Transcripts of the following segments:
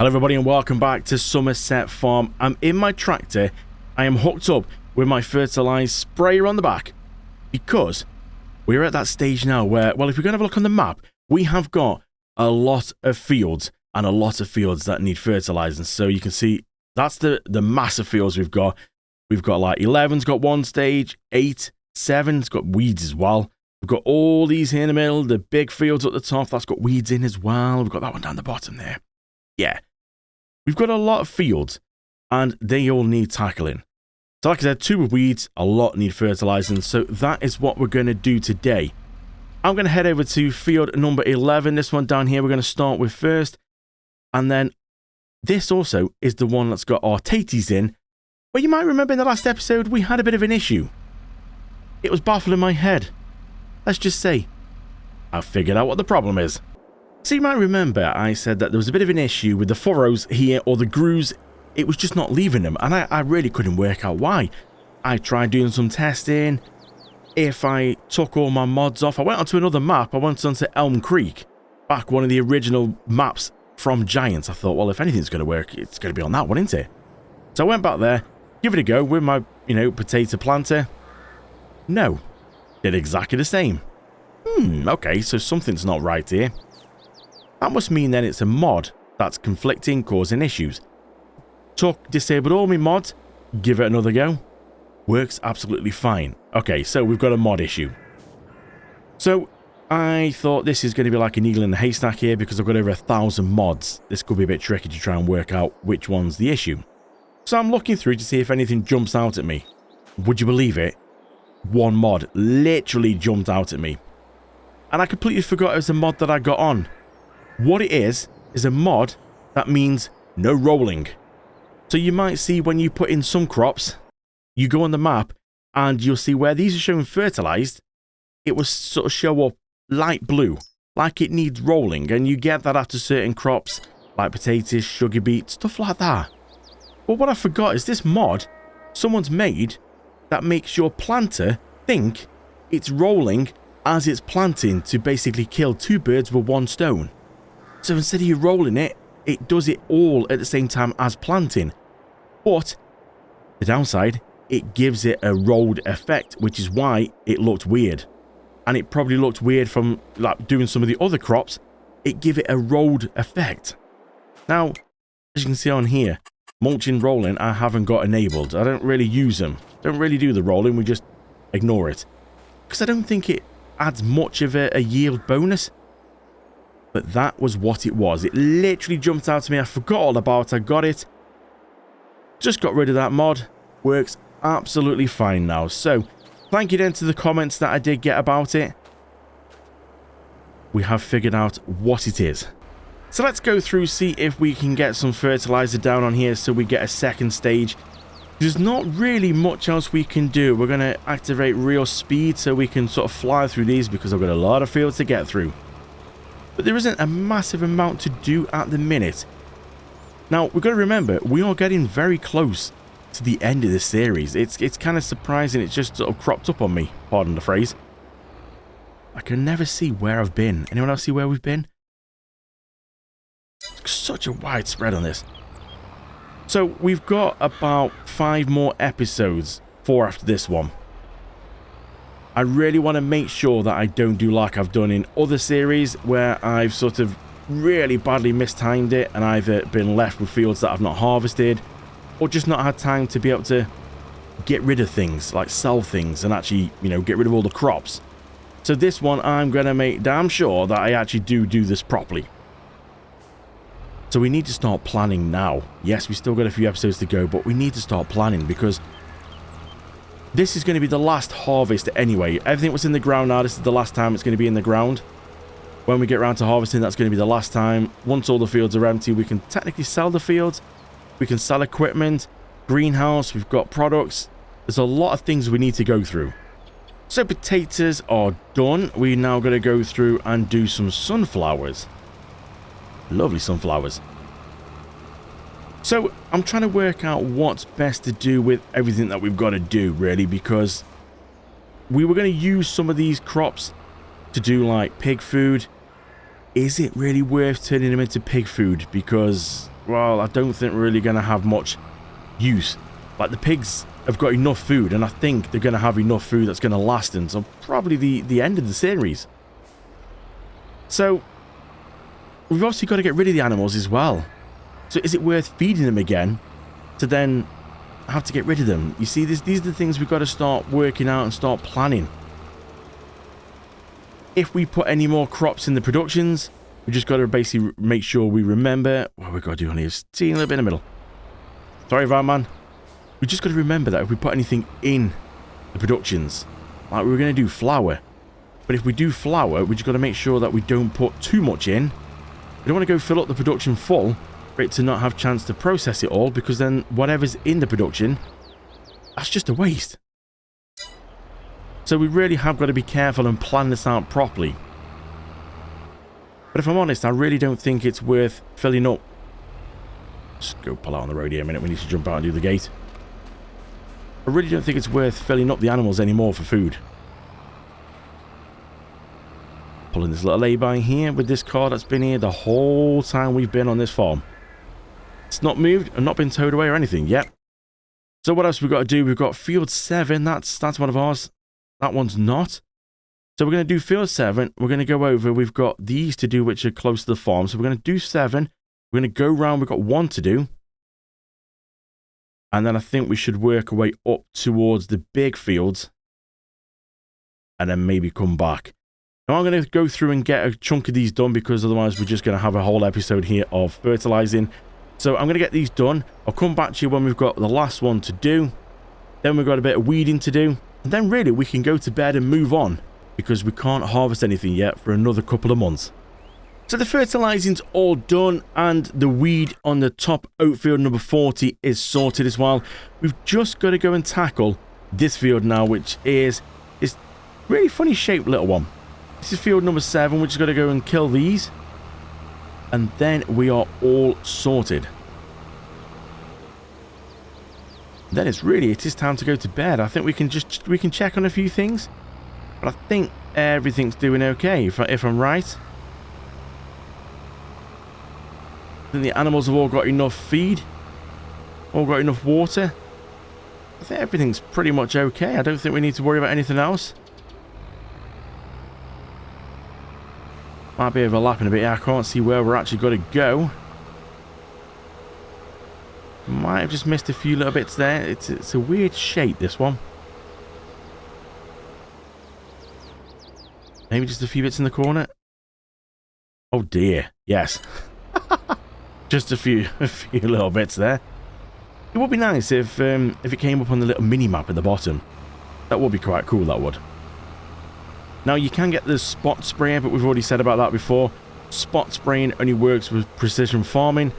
Hello everybody and welcome back to Somerset Farm. I'm in my tractor. I am hooked up with my fertilizer sprayer on the back because we're at that stage now where, well, if we're going to have a look on the map, we have got a lot of fields and a lot of fields that need fertilizing. So you can see that's the massive fields we've got. We've got like 11's got one stage, 8, 7's got weeds as well. We've got all these here in the middle, the big fields at the top, that's got weeds in as well. We've got that one down the bottom there. Yeah. We've got a lot of fields, and they all need tackling. So like I said, 2 with weeds, a lot need fertilizing, so that is what we're going to do today. I'm going to head over to field number 11, this one down here we're going to start with first, and then this also is the one that's got our taties in, but you might remember in the last episode we had a bit of an issue. It was baffling my head. Let's just say, I've figured out what the problem is. So you might remember I said that there was a bit of an issue with the furrows here, or the grooves, it was just not leaving them, and I really couldn't work out why. I tried doing some testing. If I took all my mods off, I went onto another map, I went onto Elm Creek, back one of the original maps from Giants. I thought, well, if anything's going to work, it's going to be on that one, isn't it? So I went back there, give it a go with my, potato planter. No, did exactly the same. Okay, so something's not right here. That must mean then it's a mod that's conflicting, causing issues. Disabled all my mods, give it another go. Works absolutely fine. Okay, so we've got a mod issue. So I thought this is going to be like a needle in the haystack here because I've got over 1,000 mods. This could be a bit tricky to try and work out which one's the issue. So I'm looking through to see if anything jumps out at me. Would you believe it? One mod literally jumped out at me. And I completely forgot it was a mod that I got on. What it is a mod that means no rolling. So you might see when you put in some crops, you go on the map and you'll see where these are showing fertilized, it will sort of show up light blue, like it needs rolling, and you get that after certain crops, like potatoes, sugar beet, stuff like that. But what I forgot is this mod someone's made that makes your planter think it's rolling as it's planting to basically kill 2 birds with 1 stone. So instead of you rolling it, it does it all at the same time as planting. But the downside, it gives it a rolled effect, which is why it looked weird. And it probably looked weird from like doing some of the other crops. It give it a rolled effect. Now, as you can see on here, mulching, rolling, I haven't got enabled. I don't really use them. Don't really do the rolling, we just ignore it. Because I don't think it adds much of a yield bonus. But that was what it was. It literally jumped out to me. I forgot all about it. I got it. Just got rid of that mod. Works absolutely fine now. So, thank you then to the comments that I did get about it. We have figured out what it is. So let's go through, see if we can get some fertilizer down on here so we get a second stage. There's not really much else we can do. We're going to activate real speed so we can sort of fly through these because I've got a lot of fields to get through. But there isn't a massive amount to do at the minute. Now, we've got to remember, we are getting very close to the end of this series. It's kind of surprising it's just sort of cropped up on me, pardon the phrase. I can never see where I've been. Anyone else see where we've been? It's such a wide spread on this. So, we've got about 5 more episodes, 4 after this one. I really want to make sure that I don't do like I've done in other series where I've sort of really badly mistimed it and either been left with fields that I've not harvested or just not had time to be able to get rid of things, like sell things and actually, get rid of all the crops. So this one, I'm going to make damn sure that I actually do this properly. So we need to start planning now. Yes, we still got a few episodes to go, but we need to start planning because this is going to be the last harvest anyway. Everything was in the ground now. This is the last time it's going to be in the ground. When we get around to harvesting, that's going to be the last time. Once all the fields are empty, we can technically sell the fields. We can sell equipment, greenhouse, we've got products. There's a lot of things we need to go through. So potatoes are done. We're now going to go through and do some sunflowers. Lovely sunflowers. So I'm trying to work out what's best to do with everything that we've got to do, really, because we were going to use some of these crops to do like pig food. Is it really worth turning them into pig food? Because well, I don't think we're really going to have much use. Like, the pigs have got enough food, and I think they're going to have enough food that's going to last until probably the end of the series. So, we've obviously got to get rid of the animals as well. So, is it worth feeding them again to then have to get rid of them? You see, these are the things we've got to start working out and start planning. If we put any more crops in the productions, we just got to basically make sure we remember what we've got to do on here. See, a little bit in the middle. Sorry, Van Man. We just got to remember that if we put anything in the productions, like we were going to do flour, but if we do flour, we just got to make sure that we don't put too much in. We don't want to go fill up the production full for it to not have chance to process it all, because then whatever's in the production, that's just a waste. So we really have got to be careful and plan this out properly. But if I'm honest, I really don't think it's worth filling up. Just go pull out on the road here a minute. We need to jump out and do the gate. I really don't think it's worth filling up the animals anymore for food. Pulling this little lay-by here with this car that's been here the whole time we've been on this farm. It's not moved and not been towed away or anything yet. So what else we've got to do? We've got field 7. That's one of ours. That one's not. So we're going to do field 7. We're going to go over. We've got these to do, which are close to the farm. So we're going to do 7. We're going to go round. We've got 1 to do. And then I think we should work our way up towards the big fields. And then maybe come back. Now I'm going to go through and get a chunk of these done, because otherwise we're just going to have a whole episode here of fertilizing. So I'm going to get these done. I'll come back to you when we've got the last one to do. Then we've got a bit of weeding to do. And then really we can go to bed and move on, because we can't harvest anything yet for another couple of months. So the fertilizing's all done, and the weed on the top oat field number 40 is sorted as well. We've just got to go and tackle this field now, which is really funny shaped little one. This is field number 7. We've just got to go and kill these, and then we are all sorted. Then it is time to go to bed. I think we can check on a few things, but I think everything's doing okay if I'm right. I think the animals have all got enough feed, all got enough water. I think everything's pretty much okay. I don't think we need to worry about anything else. Might be overlapping a bit here. I can't see where we're actually got to go. Might have just missed a few little bits there. It's a weird shape, this one. Maybe just a few bits in the corner. Oh dear, yes. Just a few little bits there. It would be nice if it came up on the little mini map at the bottom. That would be quite cool, that would. Now you can get the spot sprayer, but we've already said about that before. Spot spraying only works with precision farming.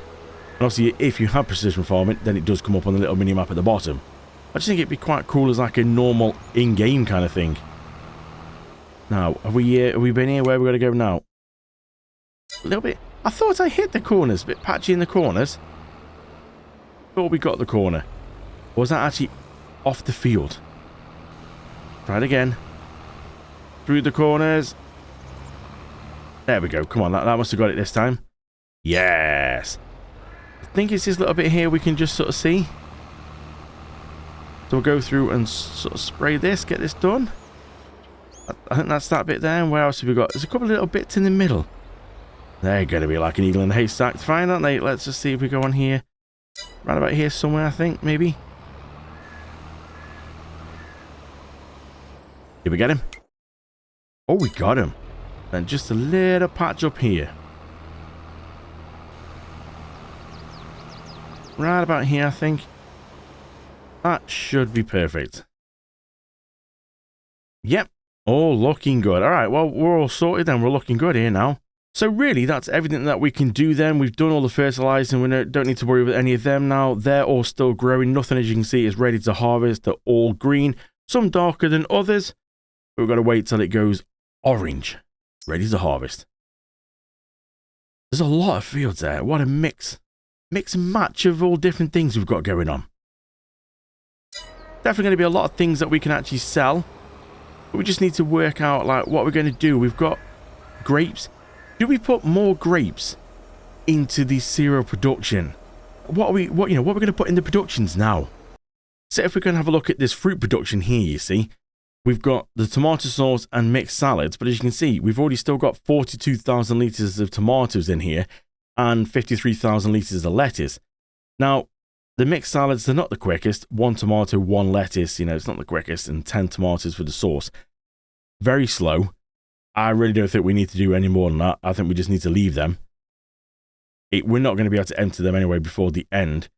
And obviously, if you have precision farming, then it does come up on the little mini map at the bottom. I just think it'd be quite cool as like a normal in-game kind of thing. Now, have we been here? Where are we going to go now? A little bit. I thought I hit the corners, a bit patchy in the corners. Thought we got the corner. Or was that actually off the field? Try it again. Through the corners. There we go. Come on, that must have got it this time. Yes. I think it's this little bit here we can just sort of see. So we'll go through and sort of spray this, get this done. I think that's that bit there. And where else have we got? There's a couple of little bits in the middle. They're going to be like an eagle in a haystack. Fine, aren't they? Let's just see if we go on here. Right about here somewhere, I think, maybe. Did we get him? Oh, we got him. And just a little patch up here. Right about here, I think. That should be perfect. Yep. All looking good. All right, well, we're all sorted then. We're looking good here now. So really, that's everything that we can do then. We've done all the fertilizing. We don't need to worry about any of them now. They're all still growing. Nothing, as you can see, is ready to harvest. They're all green. Some darker than others. But we've got to wait till it goes orange. Ready to harvest. There's a lot of fields there. What a mix and match of all different things we've got going on. Definitely going to be a lot of things that we can actually sell. But we just need to work out like what we're going to do. We've got grapes. Do we put more grapes into the cereal production. What are we going to put in the productions now? So if we're going to have a look at this fruit production here, you see, we've got the tomato sauce and mixed salads, but as you can see, we've already still got 42,000 litres of tomatoes in here and 53,000 litres of lettuce. Now, the mixed salads, they're not the quickest. 1 tomato, 1 lettuce, it's not the quickest, and 10 tomatoes for the sauce. Very slow. I really don't think we need to do any more than that. I think we just need to leave them. We're not going to be able to empty them anyway before the end.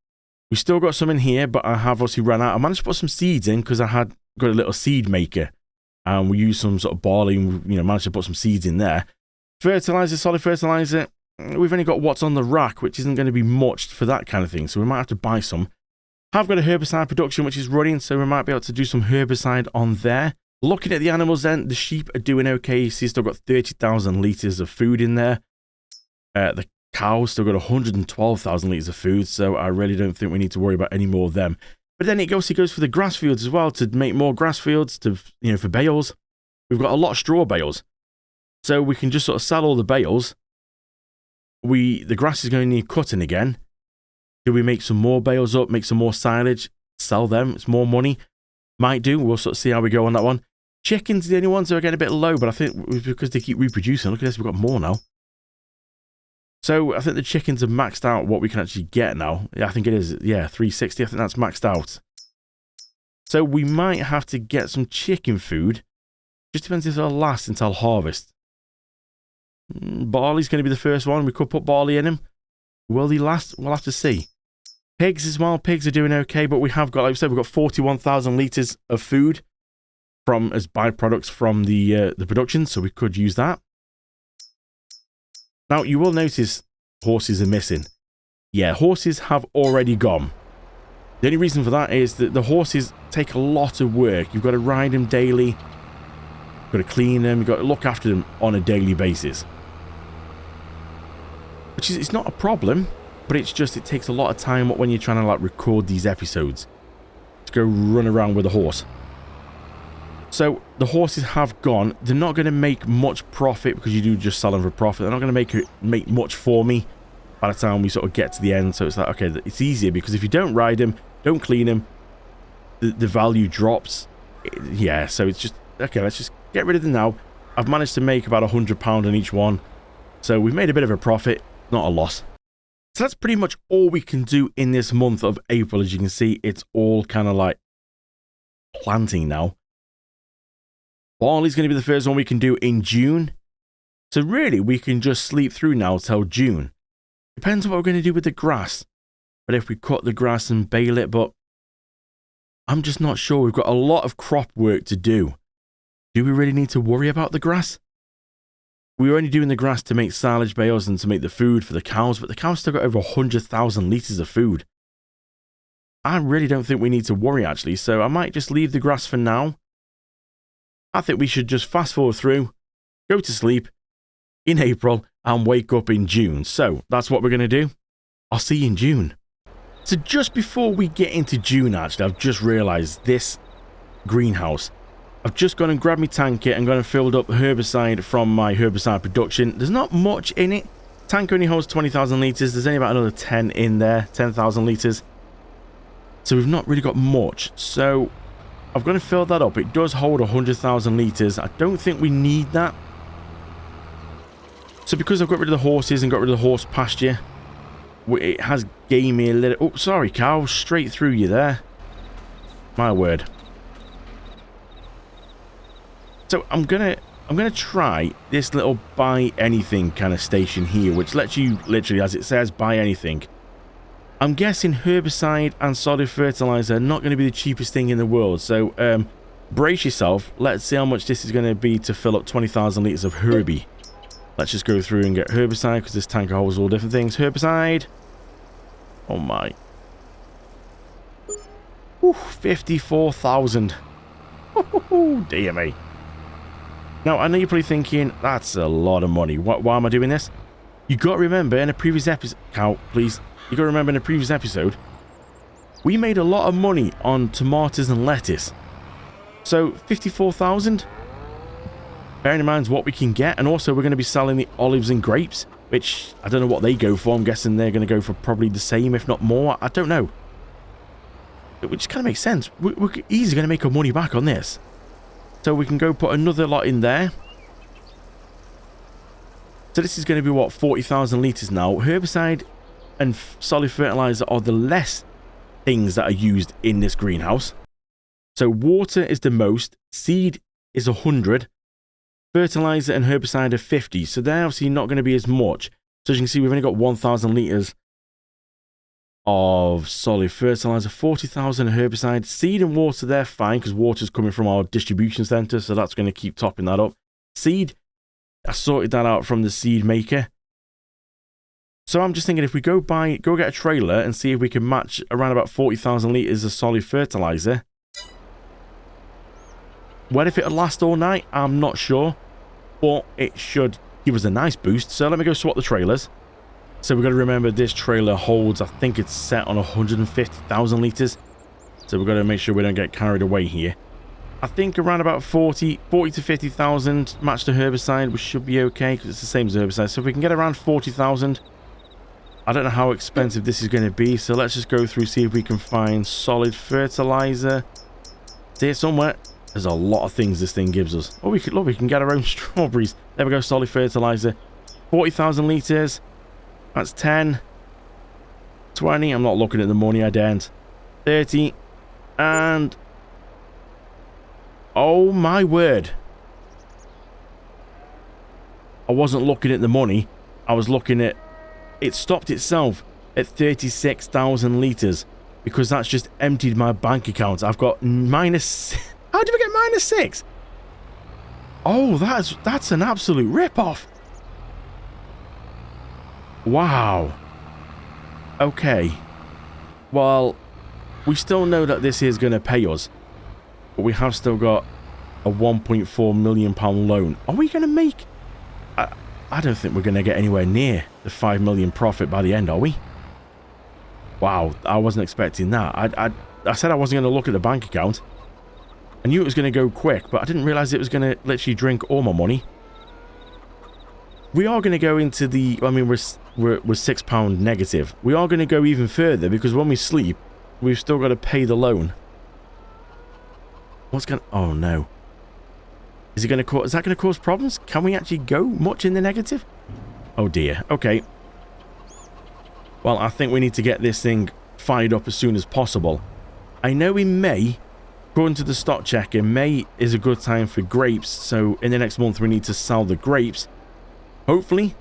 We still got some in here, but I have obviously run out. I managed to put some seeds in because I had got a little seed maker. And we used some sort of barley and, managed to put some seeds in there. Fertilizer, solid fertilizer. We've only got what's on the rack, which isn't going to be much for that kind of thing. So we might have to buy some. I've got a herbicide production, which is running. So we might be able to do some herbicide on there. Looking at the animals then, the sheep are doing okay. You see, still got 30,000 litres of food in there. The cows still got 112,000 litres of food, so I really don't think we need to worry about any more of them. But then it goes for the grass fields as well, to make more grass fields, for bales. We've got a lot of straw bales. So we can just sort of sell all the bales. The grass is going to need cutting again. Do we make some more bales up, make some more silage, sell them? It's more money. Might do. We'll sort of see how we go on that one. Chickens are the only ones that are getting a bit low, but I think it's because they keep reproducing. Look at this, we've got more now. So I think the chickens have maxed out what we can actually get now. Yeah, I think it is. Yeah, 360. I think that's maxed out. So we might have to get some chicken food. Just depends if they'll last until harvest. Barley's going to be the first one. We could put barley in him. Will he last? We'll have to see. Pigs as well. Pigs are doing okay, but we have got, like I said, we've got 41,000 litres of food as byproducts from the production, so we could use that. Now, you will notice horses are missing. Yeah, horses have already gone. The only reason for that is that the horses take a lot of work. You've got to ride them daily. You've got to clean them. You've got to look after them on a daily basis. Which is, it's not a problem, but it's just, it takes a lot of time when you're trying to record these episodes to go run around with a horse. So the horses have gone. They're not going to make much profit because you do just sell them for profit. They're not going to make much for me by the time we sort of get to the end. So it's like, okay, it's easier because if you don't ride them, don't clean them, the value drops. Yeah, so it's just, okay, let's just get rid of them now. I've managed to make about £100 on each one. So we've made a bit of a profit, not a loss. So that's pretty much all we can do in this month of April. As you can see, it's all kind of like planting now. Barley's going to be the first one we can do in June. So really, we can just sleep through now till June. Depends on what we're going to do with the grass. But if we cut the grass and bale it, but I'm just not sure. We've got a lot of crop work to do. Do we really need to worry about the grass? We were only doing the grass to make silage bales and to make the food for the cows, but the cows still got over 100,000 litres of food. I really don't think we need to worry, actually, so I might just leave the grass for now. I think we should just fast forward through, go to sleep in April, and wake up in June. So that's what we're going to do. I'll see you in June. So just before we get into June, actually, I've just realised this greenhouse. I've just gone and grabbed my tank and gone and filled up herbicide from my herbicide production. There's not much in it. Tank only holds 20,000 litres. There's only about another 10 in there, 10,000 litres. So we've not really got much. So I've got to fill that up. It does hold 100,000 litres. I don't think we need that. So because I've got rid of the horses and got rid of the horse pasture, it has gave me a little... Oh, sorry, cow. Straight through you there. My word. So I'm gonna try this little buy anything kind of station here, which lets you literally, as it says, buy anything. I'm guessing herbicide and solid fertilizer are not going to be the cheapest thing in the world. So brace yourself. Let's see how much this is going to be to fill up 20,000 litres of Herbie. Let's just go through and get herbicide because this tanker holds all different things. Herbicide. Oh my. Ooh, 54,000. Oh, dear me. Now, I know you're probably thinking, that's a lot of money. Why am I doing this? You got to remember in a previous episode... Cow, please. You got to remember in a previous episode, we made a lot of money on tomatoes and lettuce. So, 54,000. Bearing in mind what we can get. And also, we're going to be selling the olives and grapes, which I don't know what they go for. I'm guessing they're going to go for probably the same, if not more. I don't know. Which kind of makes sense. We're easily going to make our money back on this. So we can go put another lot in there. So this is going to be, what, 40,000 litres now. Herbicide and solid fertilizer are the less things that are used in this greenhouse. So water is the most. Seed is 100. Fertilizer and herbicide are 50. So they're obviously not going to be as much. So as you can see, we've only got 1,000 litres of solid fertilizer, 40,000 herbicide. Seed and water, they're fine because water's coming from our distribution centre. So that's going to keep topping that up. Seed, I sorted that out from the seed maker. So I'm just thinking if we go get a trailer and see if we can match around about 40,000 litres of solid fertilizer. What if it'll last all night? I'm not sure. But it should give us a nice boost. So let me go swap the trailers. So we've got to remember this trailer holds, I think it's set on 150,000 litres. So we've got to make sure we don't get carried away here. I think around about 40 to 50,000 match the herbicide, which should be okay because it's the same as herbicide. So if we can get around 40,000, I don't know how expensive this is going to be. So let's just go through, see if we can find solid fertilizer. See it somewhere. There's a lot of things this thing gives us. Oh, we can get our own strawberries. There we go, solid fertilizer. 40,000 litres. That's 10. 20. I'm not looking at the money, I daren't. 30. And... oh my word. I wasn't looking at the money. I was looking at... it stopped itself at 36,000 litres. Because that's just emptied my bank account. I've got minus... how did we get minus 6? Oh, that's an absolute rip-off. Wow. Okay. Well, we still know that this is going to pay us. But we have still got a £1.4 million loan. Are we going to make... I don't think we're going to get anywhere near the 5 million profit by the end, are we? Wow, I wasn't expecting that. I said I wasn't going to look at the bank account. I knew it was going to go quick, but I didn't realise it was going to literally drink all my money. We are going to go into the... I mean, we're £6 negative. We are going to go even further because when we sleep, we've still got to pay the loan. What's going to... oh, no. Is it going to cause... is that going to cause problems? Can we actually go much in the negative? Oh, dear. Okay. Well, I think we need to get this thing fired up as soon as possible. I know in May, according to the stock checker, May is a good time for grapes. So in the next month, we need to sell the grapes. Hopefully,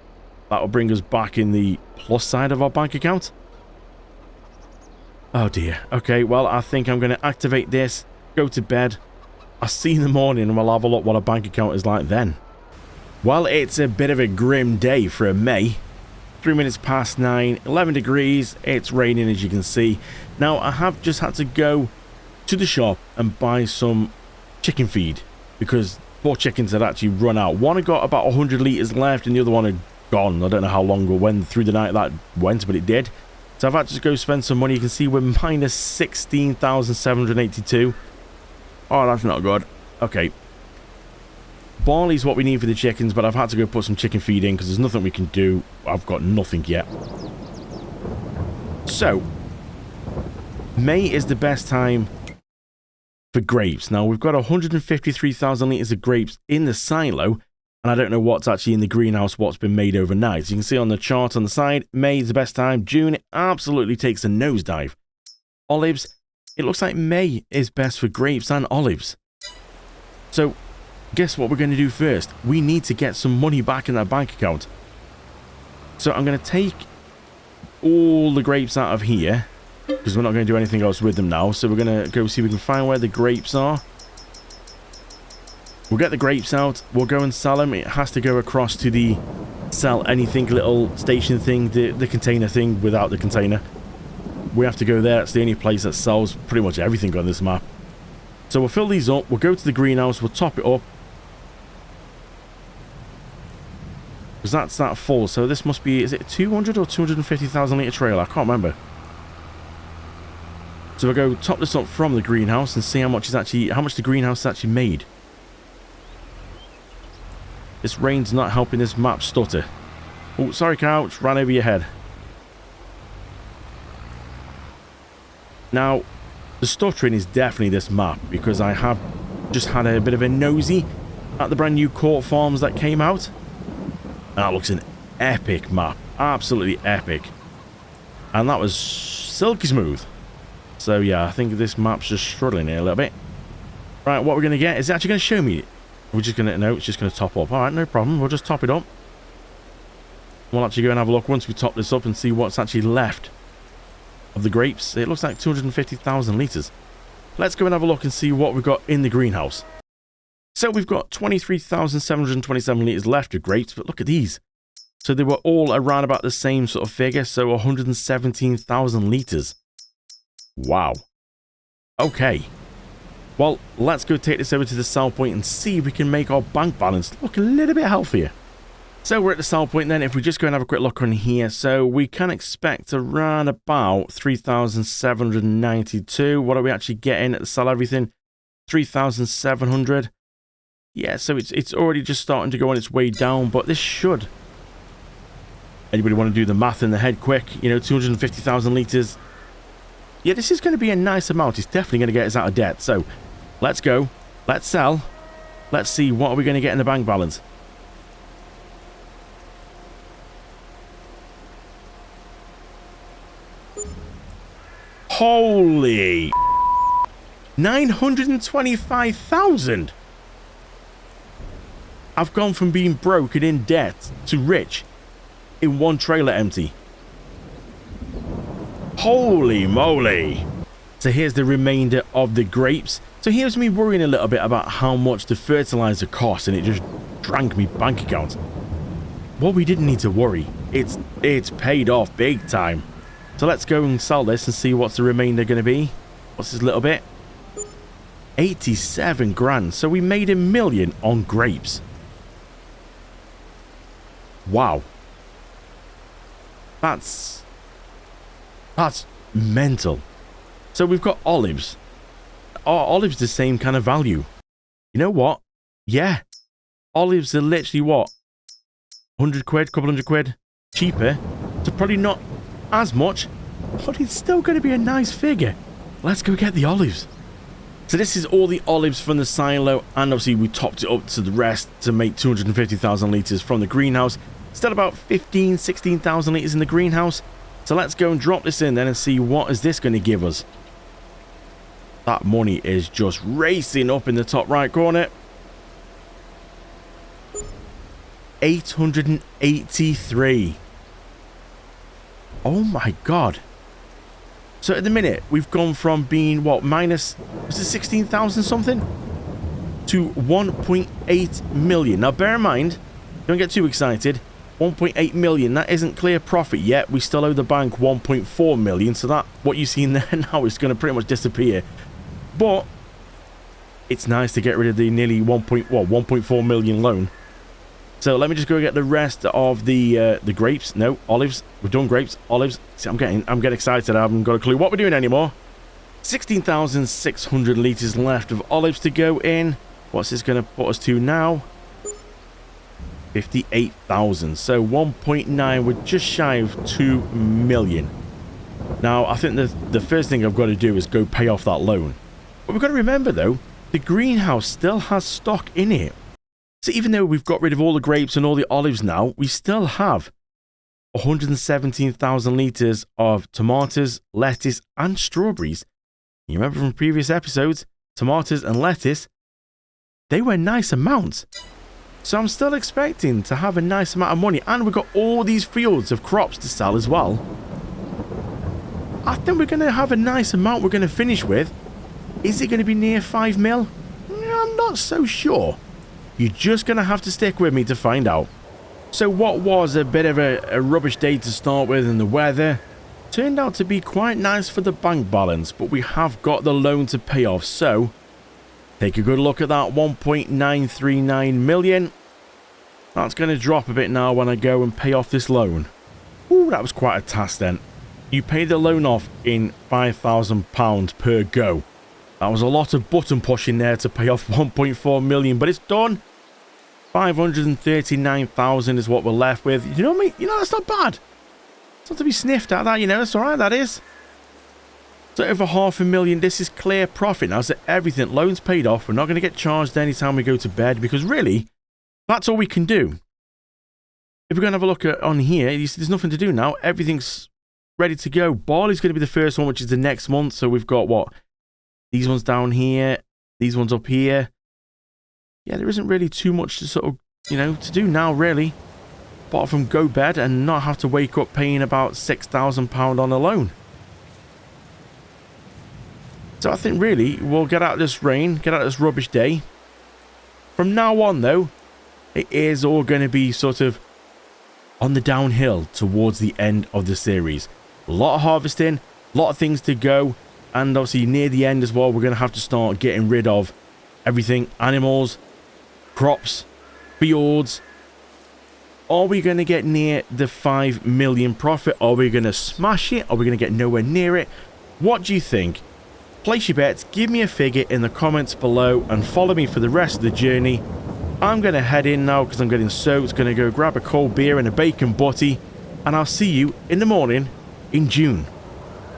that will bring us back in the plus side of our bank account. Oh dear. Okay, well, I think I'm going to activate this, go to bed. I'll see you in the morning and we'll have a look what our bank account is like then. Well, it's a bit of a grim day for a May. 3 minutes past 9, 11 degrees. It's raining, as you can see. Now, I have just had to go to the shop and buy some chicken feed because... 4 chickens had actually run out. One had got about 100 litres left and the other one had gone. I don't know how long or when through the night that went, but it did. So I've had to go spend some money. You can see we're minus 16,782. Oh, that's not good. Okay. Barley's what we need for the chickens, but I've had to go put some chicken feed in because there's nothing we can do. I've got nothing yet. So, May is the best time for grapes. Now, we've got 153,000 litres of grapes in the silo, and I don't know what's actually in the greenhouse, what's been made overnight. So you can see on the chart on the side, May is the best time. June, it absolutely takes a nosedive. Olives, it looks like May is best for grapes and olives. So, guess what we're going to do first? We need to get some money back in that bank account. So I'm going to take all the grapes out of here, because we're not going to do anything else with them now. So we're going to go see if we can find where the grapes are. We'll get the grapes out. We'll go and sell them. It has to go across to the sell anything little station thing, the container thing without the container. We have to go there. It's the only place that sells pretty much everything on this map. So we'll fill these up. We'll go to the greenhouse. We'll top it up. Because that's that full. So this must be, is it 200 or 250,000 litre trailer? I can't remember. So we'll go top this up from the greenhouse and see how much the greenhouse actually made. This rain's not helping this map stutter. Oh, sorry, couch. Ran over your head. Now, the stuttering is definitely this map because I have just had a bit of a nosy at the brand new court farms that came out. That looks an epic map. Absolutely epic. And that was silky smooth. So yeah, I think this map's just struggling here a little bit. Right, what we're going to get is it actually going to show me. We're just going to, no, it's just going to top up. Alright, no problem. We'll just top it up. We'll actually go and have a look once we top this up and see what's actually left of the grapes. It looks like 250,000 litres. Let's go and have a look and see what we've got in the greenhouse. So we've got 23,727 litres left of grapes, but look at these. So they were all around about the same sort of figure, so 117,000 litres. Wow. Okay. Well, let's go take this over to the sell point and see if we can make our bank balance look a little bit healthier. So we're at the sell point then. If we just go and have a quick look on here, so we can expect around about 3,792. What are we actually getting at the sell everything? 3,700. Yeah, so it's already just starting to go on its way down, but this should. Anybody want to do the math in the head quick? You know, 250,000 litres. Yeah, this is going to be a nice amount. It's definitely going to get us out of debt. So let's go. Let's sell. Let's see what are we going to get in the bank balance. Holy 925,000. I've gone from being broke and in debt to rich in one trailer empty. Holy moly. So here's the remainder of the grapes. So here's me worrying a little bit about how much the fertilizer costs, and it just drank me bank account. Well, we didn't need to worry. It's paid off big time. So let's go and sell this and see what's the remainder going to be. What's this little bit? 87 grand. So we made $1 million on grapes. Wow. That's mental. So we've got olives. Are olives the same kind of value? You know what? Yeah. Olives are literally what? 100 quid, couple hundred quid cheaper. So probably not as much, but it's still going to be a nice figure. Let's go get the olives. So this is all the olives from the silo, and obviously we topped it up to the rest to make 250,000 litres from the greenhouse. Still about 16,000 litres in the greenhouse. So let's go and drop this in then and see what is this going to give us. That money is just racing up in the top right corner. 883. Oh my god. So at the minute, we've gone from being, what, minus, was it 16,000 something? To 1.8 million. Now bear in mind, don't get too excited. 1.8 million, that isn't clear profit yet. We still owe the bank 1.4 million. So that, what you see in there now is going to pretty much disappear. But it's nice to get rid of the nearly 1.4 million loan. So let me just go get the rest of the grapes. No, olives. We've done grapes, olives. See, I'm getting excited. I haven't got a clue what we're doing anymore. 16,600 litres left of olives to go in. What's this going to put us to now? 58,000. So 1.9. We're just shy of 2 million. Now, I think the first thing I've got to do is go pay off that loan. But we've got to remember, though, the greenhouse still has stock in it. So even though we've got rid of all the grapes and all the olives now, we still have 117,000 litres of tomatoes, lettuce and strawberries. You remember from previous episodes, tomatoes and lettuce, they were nice amounts. So I'm still expecting to have a nice amount of money, and we've got all these fields of crops to sell as well. I think we're going to have a nice amount we're going to finish with. Is it going to be near 5 mil? I'm not so sure. You're just going to have to stick with me to find out. So what was a bit of a rubbish day to start with, and the weather turned out to be quite nice for the bank balance, but we have got the loan to pay off. So take a good look at that 1.939 million. That's going to drop a bit now when I go and pay off this loan. Ooh, that was quite a task then. You pay the loan off in £5,000 per go. That was a lot of button pushing there to pay off 1.4 million, but it's done. 539,000 is what we're left with. You know what I mean? You know, that's not bad. It's not to be sniffed at, that, you know. That's all right, that is. So over 500,000, this is clear profit now. So everything, loans paid off. We're not going to get charged anytime we go to bed because really, that's all we can do. If we're going to have a look at on here, you see there's nothing to do now. Everything's ready to go. Barley's going to be the first one, which is the next month. So we've got what? These ones down here. These ones up here. Yeah, there isn't really too much to sort of, you know, to do now, really. Apart from go bed and not have to wake up paying about £6,000 on a loan. So I think really we'll get out of this rain, get out of this rubbish day. From now on, though, it is all going to be sort of on the downhill towards the end of the series. A lot of harvesting, a lot of things to go. And obviously near the end as well, we're going to have to start getting rid of everything. Animals, crops, fields. Are we going to get near the 5 million profit? Are we going to smash it? Are we going to get nowhere near it? What do you think? Place your bets, give me a figure in the comments below and follow me for the rest of the journey. I'm going to head in now because I'm getting soaked. Going to go grab a cold beer and a bacon butty. And I'll see you in the morning in June.